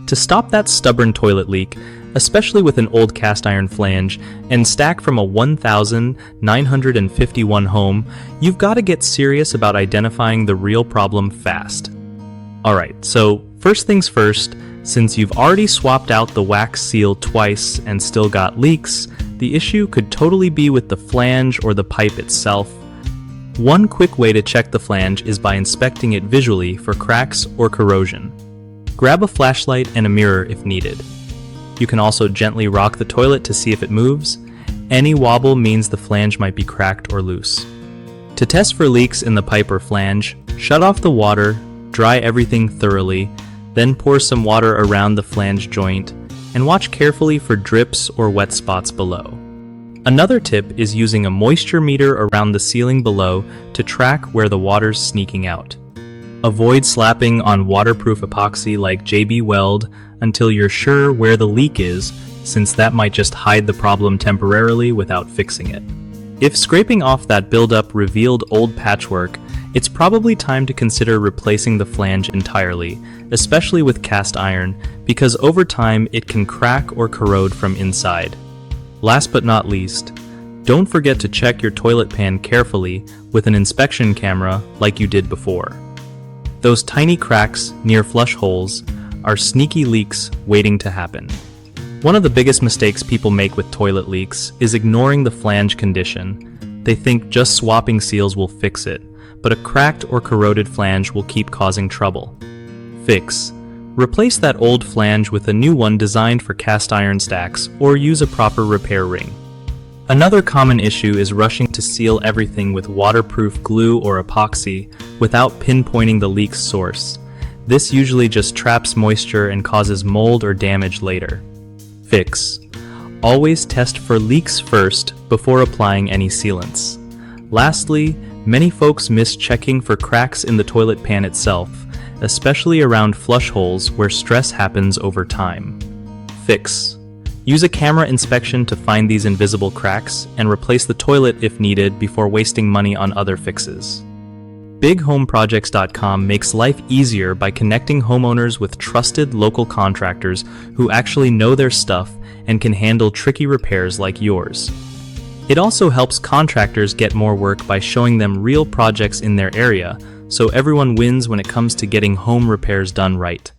To stop that stubborn toilet leak, especially with an old cast iron flange and stack from a 1,951 home, you've got to get serious about identifying the real problem fast. Alright, so first things first, since you've already swapped out the wax seal twice and still got leaks, the issue could totally be with the flange or the pipe itself. One quick way to check the flange is by inspecting it visually for cracks or corrosion. Grab a flashlight and a mirror if needed. You can also gently rock the toilet to see if it moves. Any wobble means the flange might be cracked or loose. To test for leaks in the pipe or flange, shut off the water, dry everything thoroughly, then pour some water around the flange joint, and watch carefully for drips or wet spots below. Another tip is using a moisture meter around the ceiling below to track where the water's sneaking out. Avoid slapping on waterproof epoxy like JB Weld until you're sure where the leak is, since that might just hide the problem temporarily without fixing it. If scraping off that buildup revealed old patchwork, it's probably time to consider replacing the flange entirely, especially with cast iron, because over time it can crack or corrode from inside. Last but not least, don't forget to check your toilet pan carefully with an inspection camera like you did before. Those tiny cracks near flush holes are sneaky leaks waiting to happen. One of the biggest mistakes people make with toilet leaks is ignoring the flange condition. They think just swapping seals will fix it, but a cracked or corroded flange will keep causing trouble. Fix: replace that old flange with a new one designed for cast iron stacks, or use a proper repair ring. Another common issue is rushing to seal everything with waterproof glue or epoxy without pinpointing the leak's source. This usually just traps moisture and causes mold or damage later. Fix: always test for leaks first before applying any sealants. Lastly, many folks miss checking for cracks in the toilet pan itself, especially around flush holes where stress happens over time. Fix: use a camera inspection to find these invisible cracks and replace the toilet if needed before wasting money on other fixes. BigHomeProjects.com makes life easier by connecting homeowners with trusted local contractors who actually know their stuff and can handle tricky repairs like yours. It also helps contractors get more work by showing them real projects in their area, so everyone wins when it comes to getting home repairs done right.